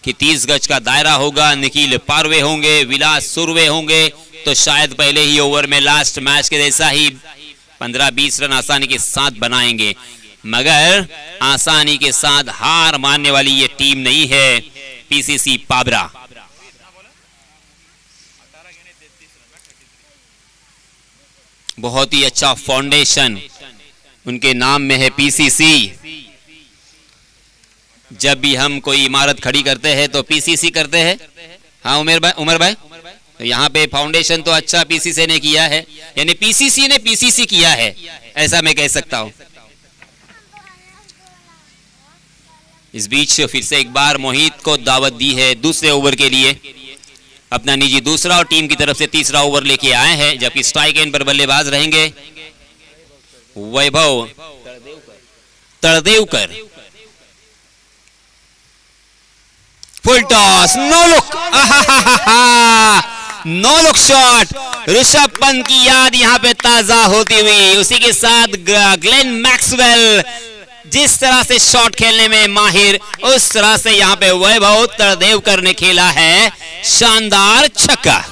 कि 30 गज का दायरा होगा, निखिल पारवे होंगे, विलास सुरवे होंगे, तो शायद पहले ही ओवर में लास्ट मैच के जैसा ही 15-20 रन आसानी के साथ बनाएंगे। मगर आसानी के साथ हार मानने वाली ये टीम नहीं है पीसीसी पाबरा। बहुत ही अच्छा फाउंडेशन उनके नाम में है पीसीसी। जब भी हम कोई इमारत खड़ी करते हैं तो पीसीसी करते हैं। हाँ उमर भाई तो यहाँ पे फाउंडेशन तो अच्छा पीसीसी ने किया है, यानी पीसीसी ने पीसीसी किया है, ऐसा मैं कह सकता हूँ। इस बीच फिर से एक बार मोहित को दावत दी है दूसरे ओवर के लिए। अपना निजी दूसरा और टीम की तरफ से तीसरा ओवर लेके आए हैं, जबकि स्ट्राइक एंड पर बल्लेबाज रहेंगे Vaibhav Taddevkar. Full toss, no look, no look shot. Rishabh Pant की याद यहां पे ताजा होती हुई, उसी के साथ ग्लेन मैक्सवेल जिस तरह से शॉट खेलने में माहिर, उस तरह से यहां पे वैभव तड़देवकर ने खेला है शानदार छक्का।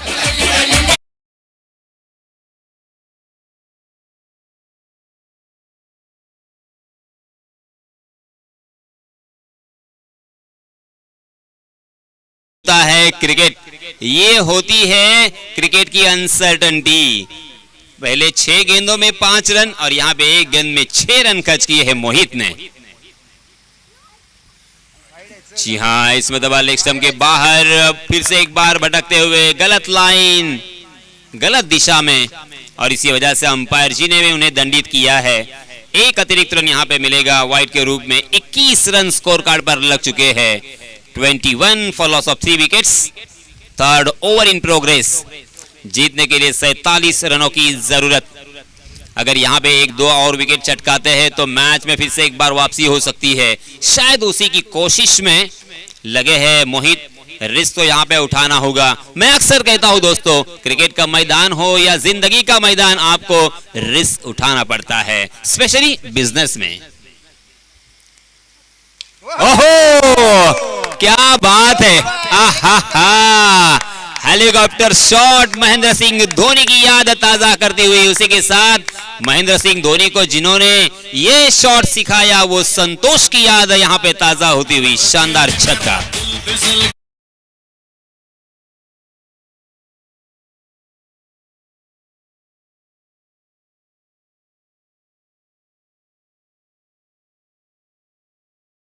है क्रिकेट, ये होती है क्रिकेट की अनसर्टनिटी। पहले 6 गेंदों में 5 रन और यहां पे 1 गेंद में 6 रन खर्च किए हैं मोहित ने। जी हां, इसमें दबा लेग स्टंप के बाहर, फिर से एक बार भटकते हुए गलत लाइन, गलत दिशा में, और इसी वजह से अंपायर जी ने भी उन्हें दंडित किया है। एक अतिरिक्त रन यहां पे मिलेगा वाइड के रूप में। 21 रन स्कोर कार्ड पर लग चुके हैं। 21 for loss of 3 wickets. Third over in progress. जीतने के लिए 47 रनों की जरूरत। अगर यहां पे 1-2 और विकेट चटकाते हैं तो मैच में फिर से एक बार वापसी हो सकती है। शायद उसी की कोशिश में लगे हैं मोहित। रिस्क तो यहां पे उठाना होगा। मैं अक्सर कहता हूं दोस्तों, क्रिकेट का मैदान हो या जिंदगी का मैदान, आपको रिस्क उठाना पड़ता है, स्पेशली बिजनेस में। ओहो, क्या बात है, आहा, हेलीकॉप्टर शॉट महेंद्र सिंह धोनी की याद ताजा करती हुई। उसी के साथ महेंद्र सिंह धोनी को जिन्होंने ये शॉट सिखाया, वो संतोष की याद यहां पे ताजा होती हुई। शानदार छक्का।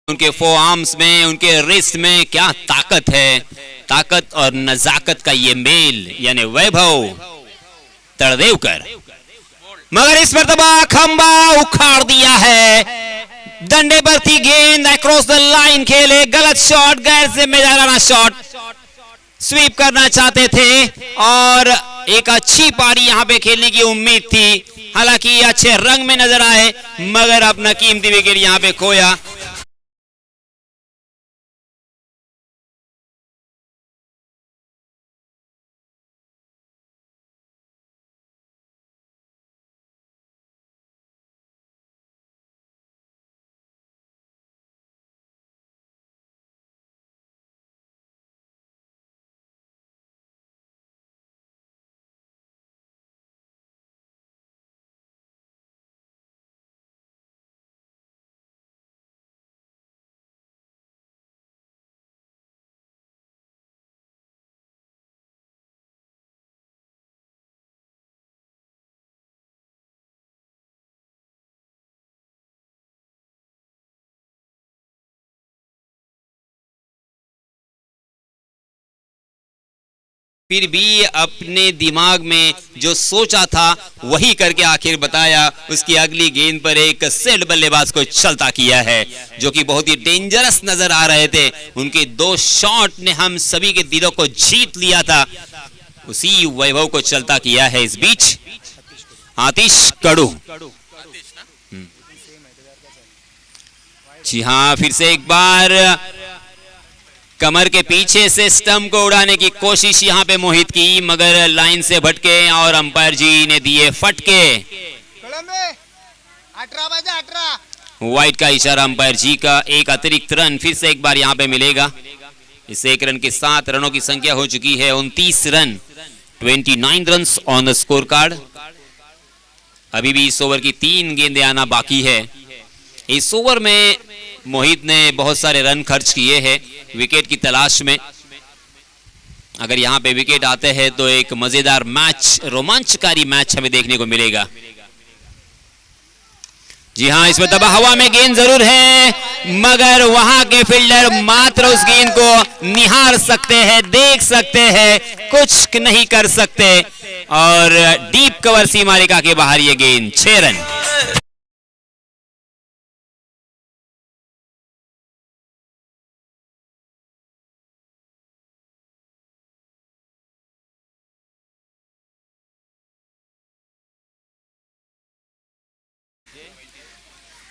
उनके 4 आर्म्स में, उनके रिस्ट में क्या ताकत है। ताकत और नजाकत का ये मेल, यानी वैभव तड़देवकर। मगर इस मर्तबा खंबा उखाड़ दिया है। डंडे पर थी गेंद, अक्रॉस द लाइन खेले, गलत शॉट, गैर जिम्मेदाराना शॉट। स्वीप करना चाहते थे और एक अच्छी पारी यहां पे खेलने की उम्मीद थी। हालांकि अच्छे रंग में नजर आए, मगर अपना कीमती विकेट यहां पे खोया। फिर भी अपने दिमाग में जो सोचा था वही करके आखिर बताया। उसकी अगली गेंद पर एक सेट बल्लेबाज को चलता किया है जो कि बहुत ही डेंजरस नजर आ रहे थे। उनके 2 शॉट ने हम सभी के दिलों को जीत लिया था। उसी वैभव को चलता किया है इस बीच आतिश कड़ू। जी हाँ, फिर से एक बार कमर के पीछे से स्टंप को उड़ाने की कोशिश यहां पे मोहित की, मगर लाइन से भटके और अंपायर जी ने दिए फटके। वाइड का इशारा अंपायर जी का। एक अतिरिक्त रन फिर से एक बार यहां पे मिलेगा। इस 1 रन के 7 रनों की संख्या हो चुकी है 29 run, 29 run on the score card. अभी भी इस ओवर की 3 गेंदें आना बाकी है। इस ओवर में मोहित ने बहुत सारे रन खर्च किए हैं विकेट की तलाश में। अगर यहां पे विकेट आते हैं तो एक मजेदार मैच, रोमांचकारी मैच हमें देखने को मिलेगा। जी हां, इसमें तबाह हवा में गेंद जरूर है, मगर वहां के फील्डर मात्र उस गेंद को निहार सकते हैं, देख सकते हैं, कुछ नहीं कर सकते और डीप कवर सीमा रेखा के बाहर ये गेंद। 6 रन।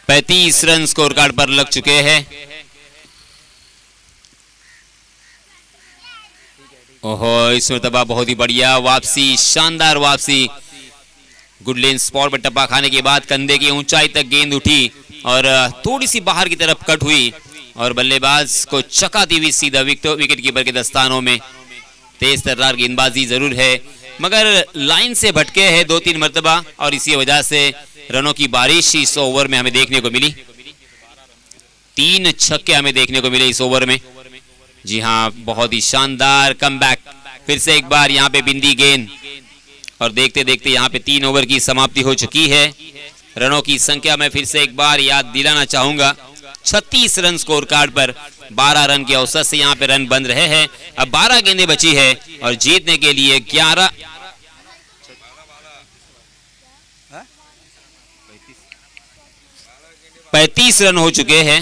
पैंतीस रन स्कोर कार्ड पर लग चुके हैं। ओहो, इसमें तबाह बहुत ही बढ़िया वापसी, शानदार वापसी। गुड लेन स्पॉट पर टप्पा खाने के बाद कंधे की ऊंचाई तक गेंद उठी और थोड़ी सी बाहर की तरफ कट हुई और बल्लेबाज को चकाती हुई सीधा विकेट कीपर के दस्तानों में। तेज तर्रार गेंदबाजी जरूर है, मगर लाइन से भटके हैं 2-3 मरतबा और इसी वजह से रनों की बारिश इस ओवर में हमें देखने को मिली। 3 छक्के हमें देखने को मिले इस ओवर में। जी हाँ, बहुत ही शानदार कमबैक। फिर से एक बार यहाँ पे बिंदी गेंद और देखते देखते यहाँ पे 3 ओवर की समाप्ति हो चुकी है। रनों की संख्या में फिर से एक बार याद दिलाना चाहूंगा, 36 रन स्कोर कार्ड पर। 12 रन के औसत से यहाँ पे रन बन रहे हैं। अब 12 गेंदें बची है और जीतने के लिए 35 रन हो चुके हैं।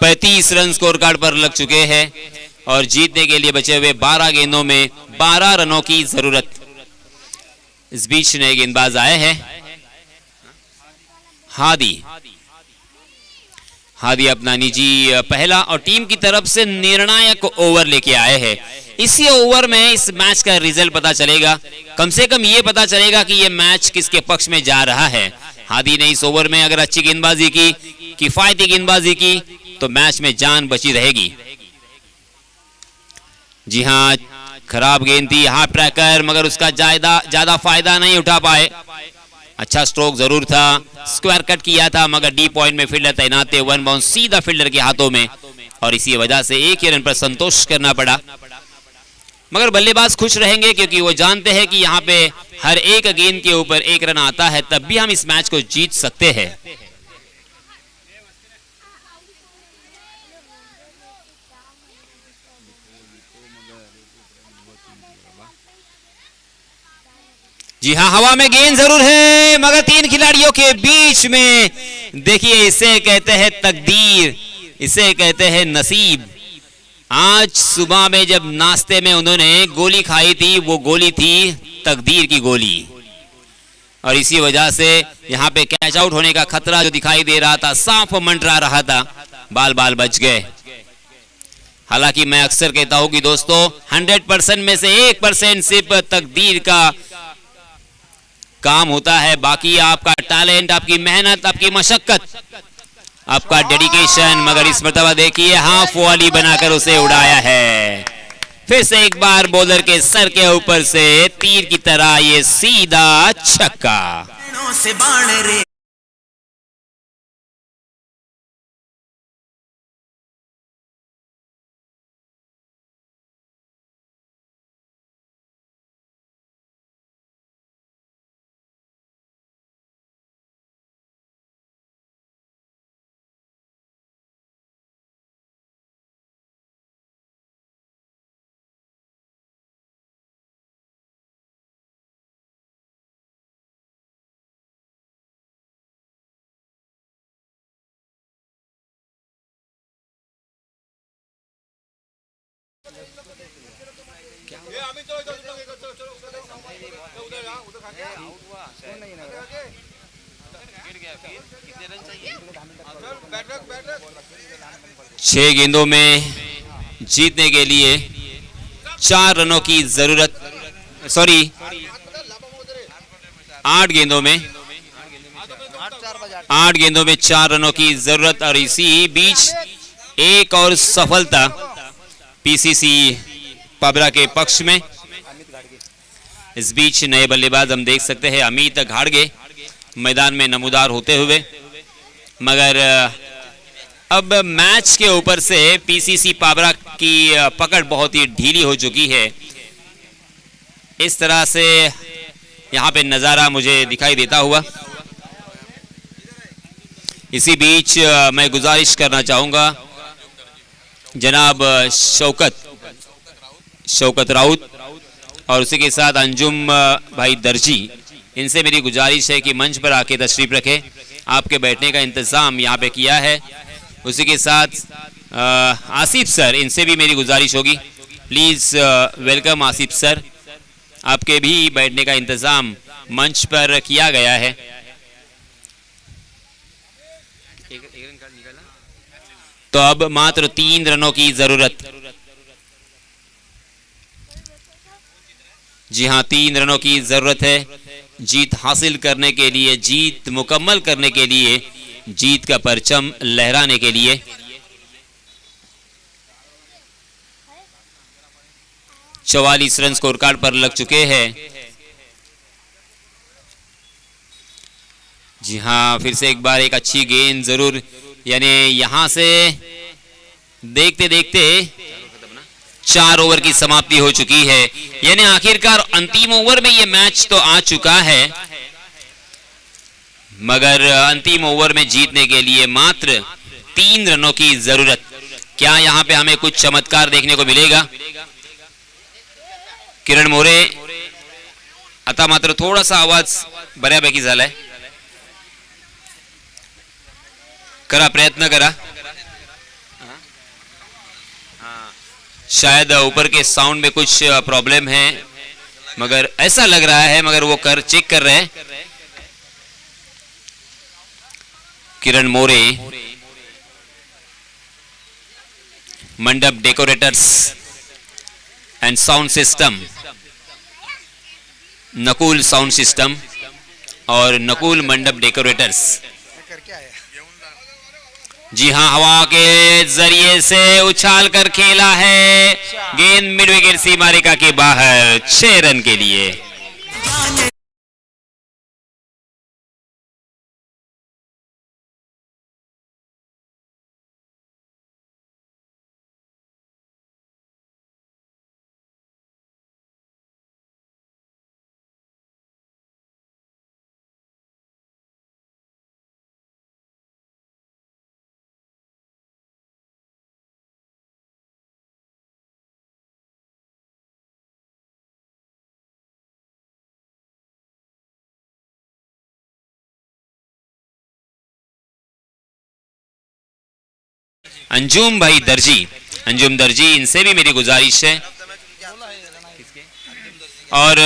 पैंतीस रन स्कोर कार्ड पर लग चुके हैं और जीतने के लिए बचे हुए 12 गेंदों में 12 रनों की जरूरत। इस बीच नए गेंदबाज आए हैं। हादी अपना निजी पहला और टीम की तरफ से निर्णायक ओवर लेके आए हैं। इसी ओवर में इस मैच का रिजल्ट पता चलेगा, कम से कम ये पता चलेगा कि ये मैच किसके पक्ष में जा रहा है। हादी ने इस ओवर में अगर अच्छी गेंदबाजी की, किफायती गेंदबाजी की, तो मैच में जान बची रहेगी। जी हाँ, खराब गेंद थी, हाफ ट्रैकर, मगर उसका ज्यादा फायदा नहीं उठा पाए। अच्छा स्ट्रोक जरूर था, स्क्वायर कट किया था, मगर डी पॉइंट में फील्डर तैनात थे। 1 बाउंस सीधा फील्डर के हाथों में और इसी वजह से 1 ही रन पर संतोष करना पड़ा। मगर बल्लेबाज खुश रहेंगे क्योंकि वो जानते हैं कि यहाँ पे हर एक गेंद के ऊपर 1 रन आता है, तब भी हम इस मैच को जीत सकते हैं। जी हाँ, हवा में गेंद जरूर है, मगर 3 खिलाड़ियों के बीच में देखिए, इसे कहते हैं तकदीर, इसे कहते हैं नसीब। आज सुबह में जब नाश्ते में उन्होंने गोली खाई थी, वो गोली थी तकदीर की गोली और इसी वजह से यहाँ पे कैच आउट होने का खतरा जो दिखाई दे रहा था, सांप मंडरा रहा था, बाल बाल बच गए। हालांकि मैं अक्सर कहता हूं कि दोस्तों 100% में से 1% सिर्फ तकदीर का काम होता है, बाकी आपका टैलेंट, आपकी मेहनत, आपकी मशक्कत, आपका डेडिकेशन। मगर इस मर्तबा देखिए हाफ वॉली बनाकर उसे उड़ाया है। फिर से एक बार बॉलर के सर के ऊपर से तीर की तरह ये सीधा छक्का। से बाण रे छह गेंदों में जीतने के लिए 4 रनों की जरूरत, सॉरी 8 गेंदों में 4 रनों की जरूरत। और इसी बीच एक और सफलता पीसीसी पाबरा के पक्ष में। इस बीच नए बल्लेबाज हम देख सकते हैं अमित घाड़गे मैदान में नमूदार होते हुए, मगर अब मैच के ऊपर से पीसीसी पाबरा की पकड़ बहुत ही ढीली हो चुकी है। इस तरह से यहाँ पे नज़ारा मुझे दिखाई देता हुआ। इसी बीच मैं गुजारिश करना चाहूँगा जनाब शौकत राउत और उसी के साथ अंजुम भाई दर्जी, इनसे मेरी गुजारिश है कि मंच पर आके तशरीफ रखें। आपके बैठने का इंतज़ाम यहाँ पे किया है। उसी के साथ आसिफ सर, इनसे भी मेरी गुजारिश होगी, प्लीज़ वेलकम आसिफ सर, आपके भी बैठने का इंतज़ाम मंच पर किया गया है। तो अब मात्र 3 रनों की ज़रूरत। जी हाँ, 3 रनों की ज़रूरत है जीत हासिल करने के लिए, जीत मुकम्मल करने के लिए, जीत का परचम लहराने के लिए। चौवालीस रन स्कोर कार्ड पर लग चुके हैं। जी हाँ, फिर से एक बार एक अच्छी गेंद जरूर, यानी यहां से देखते देखते 4 ओवर की समाप्ति हो चुकी है। यानी आखिरकार अंतिम ओवर में ये मैच तो आ चुका है, मगर अंतिम ओवर में जीतने के लिए मात्र 3 रनों की जरूरत। क्या यहां पे हमें कुछ चमत्कार देखने को मिलेगा? किरण मोरे आता मात्र थोडासा आवाज बऱ्यापैकी झालाय, करा प्रयत्न करा। शायद ऊपर के साउंड में कुछ प्रॉब्लम है, मगर ऐसा लग रहा है, मगर वो चेक कर रहे हैं। किरण मोरे, मंडप decorators and sound system, Nakul sound system और नकुल मंडप डेकोरेटर्स। जी हाँ, हवा के जरिए से उछाल कर खेला है, गेंद मिड विकेट सीमा रेखा के बाहर 6 रन के लिए। अंजुम भाई दर्जी, अंजुम दर्जी, इनसे भी मेरी गुजारिश है, और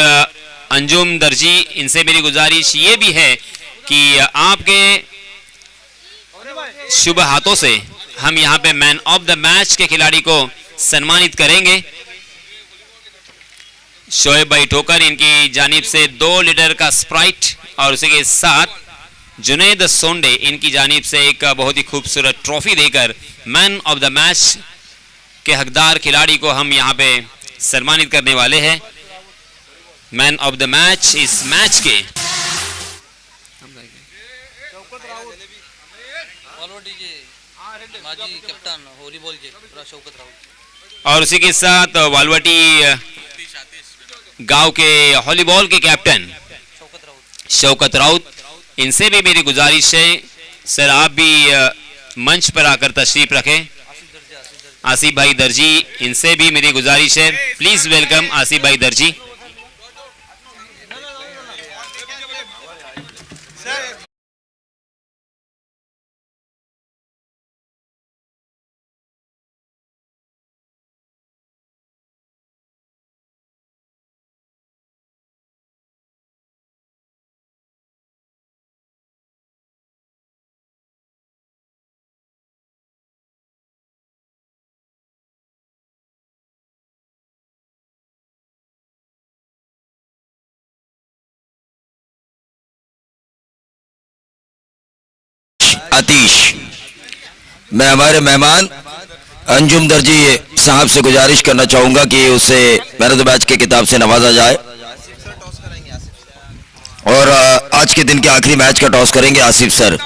अंजुम दर्जी, इनसे मेरी गुजारिश ये भी है कि आपके शुभ हाथों से हम यहाँ पे मैन ऑफ द मैच के खिलाड़ी को सम्मानित करेंगे। शोएब भाई ठोकर, इनकी जानिब से 2 लीटर का स्प्राइट और उसी के साथ जुनैद सोंडे, इनकी जानिब से एक बहुत ही खूबसूरत ट्रॉफी देकर मैन ऑफ द मैच के हकदार खिलाड़ी को हम यहाँ पे सम्मानित करने वाले हैं मैन ऑफ द मैच इस मैच के। माजी कैप्टन वॉलीबॉल के शौकत राउत और उसी के साथ वालवाटी गांव के वॉलीबॉल के कैप्टन शौकत राउत। इनसे भी मेरी गुजारिश है सर आप भी मंच पर आकर तशरीफ रखें। आसिफ भाई दर्जी, इनसे भी मेरी गुजारिश है, प्लीज वेलकम आसिफ भाई दर्जी। आतिश, मैं हमारे मेहमान अंजुम दर्जी साहब से गुजारिश करना चाहूंगा कि उसे मैन ऑफ द मैच के खिताब से नवाजा जाए और आज के दिन के आखिरी मैच का टॉस करेंगे आसिफ सर।